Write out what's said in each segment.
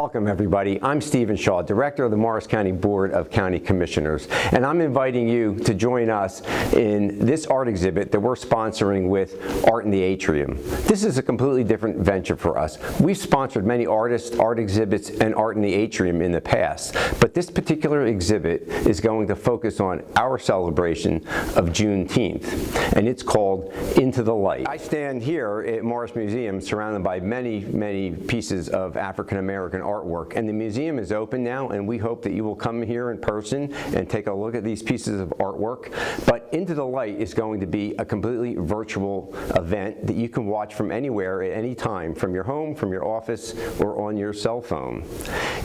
Welcome everybody. I'm Stephen Shaw, Director of the Morris County Board of County Commissioners, and I'm inviting you to join us in this art exhibit that we're sponsoring with Art in the Atrium. This is a completely different venture for us. We've sponsored many artists, art exhibits, and Art in the Atrium in the past, but this particular exhibit is going to focus on our celebration of Juneteenth, and it's called Into the Light. I stand here at Morris Museum surrounded by many pieces of African-American artwork, and the museum is open now, and we hope that you will come here in person and take a look at these pieces of artwork. But Into the Light is going to be a completely virtual event that you can watch from anywhere at any time, from your home, from your office, or on your cell phone.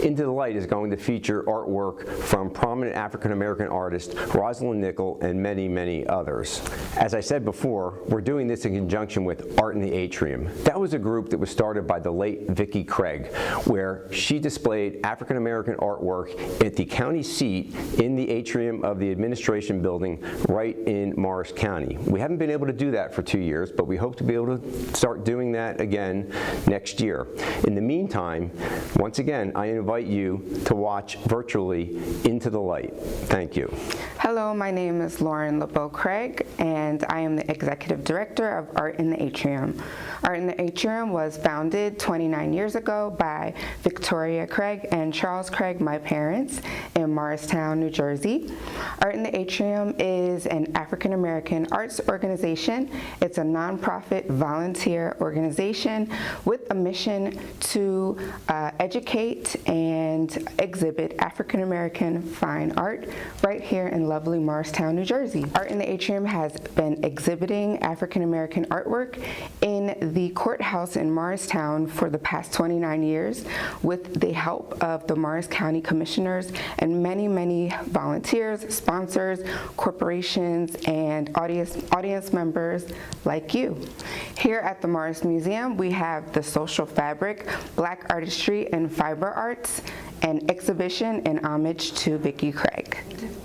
Into the Light is going to feature artwork from prominent African-American artist Rosalind Nzinga and many others. As I said before, we're doing this in conjunction with Art in the Atrium. That was a group that was started by the late Vicki Craig, where she displayed African-American artwork at the county seat in the atrium of the administration building right in Morris County. We haven't been able to do that for 2 years, but we hope to be able to start doing that again next year. In the meantime, once again, I invite you to watch virtually Into the Light. Thank you. Hello, my name is Lauren LeBeau Craig, and I am the Executive Director of Art in the Atrium. Art in the Atrium was founded 29 years ago by Victoria Craig and Charles Craig, my parents, in Morristown, New Jersey. Art in the Atrium is an African-American arts organization. It's a nonprofit volunteer organization with a mission to educate and exhibit African-American fine art right here in lovely Morristown, New Jersey. Art in the Atrium has been exhibiting African-American artwork in the courthouse in Morristown for the past 29 years with the help of the Morris County Commissioners and many volunteers, sponsors, corporations, and audience members like you. Here at the Morris Museum, we have the Social Fabric, Black Artistry and Fiber Arts, an exhibition in homage to Vicki Craig.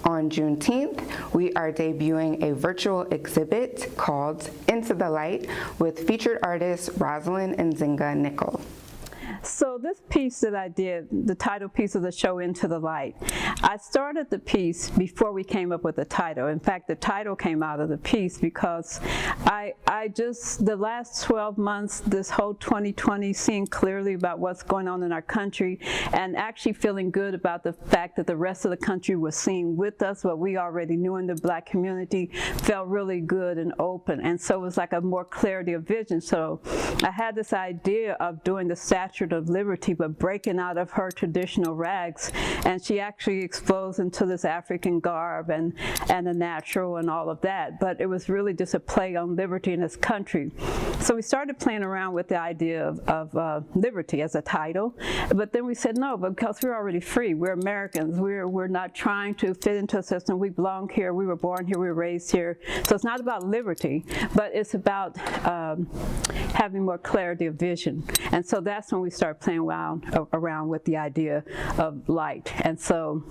On Juneteenth, we are debuting a virtual exhibit called Into the Light with featured artist Rosalind Nzinga Nichol. So this piece that I did, the title piece of the show, Into the Light, I started the piece before we came up with the title. In fact, the title came out of the piece because the last 12 months, this whole 2020, seeing clearly about what's going on in our country and actually feeling good about the fact that the rest of the country was seeing with us what we already knew in the Black community, felt really good and open. And so it was like a more clarity of vision. So I had this idea of doing the Statue of Liberty, but breaking out of her traditional rags, and she actually explodes into this African garb and a natural and all of that, but it was really just a play on liberty in this country. So we started playing around with the idea of liberty as a title, but then we said no, because we're already free, we're Americans, we're not trying to fit into a system, we belong here, we were born here, we were raised here, so it's not about liberty, but it's about having more clarity of vision. And so that's when we start playing around with the idea of light. And so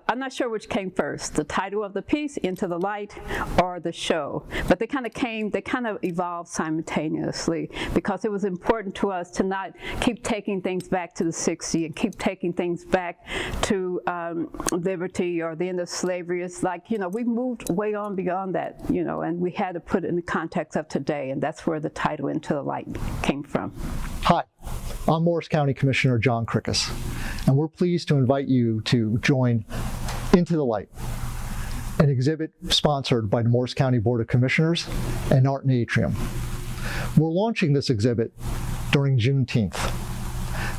I'm not sure which came first, the title of the piece, Into the Light, or the show. But they kind of evolved simultaneously because it was important to us to not keep taking things back to the 60s and keep taking things back to liberty or the end of slavery. It's like, we moved way on beyond that, and we had to put it in the context of today, and that's where the title Into the Light came from. Hi, I'm Morris County Commissioner John Krickus, and we're pleased to invite you to join Into the Light, an exhibit sponsored by the Morris County Board of Commissioners and Art in the Atrium. We're launching this exhibit during Juneteenth.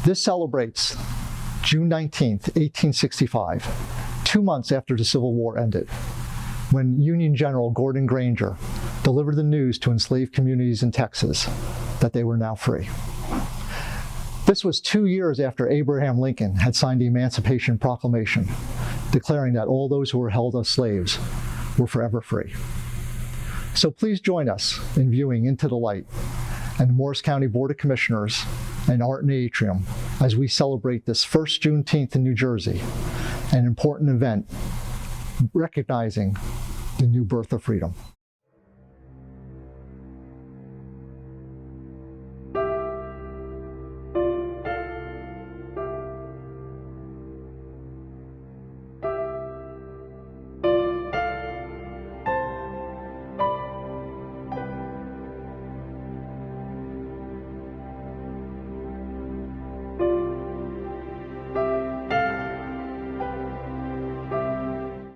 This celebrates June 19th, 1865, 2 months after the Civil War ended, when Union General Gordon Granger delivered the news to enslaved communities in Texas that they were now free. This was 2 years after Abraham Lincoln had signed the Emancipation Proclamation, declaring that all those who were held as slaves were forever free. So please join us in viewing Into the Light and the Morris County Board of Commissioners and Art in the Atrium as we celebrate this first Juneteenth in New Jersey, an important event recognizing the new birth of freedom.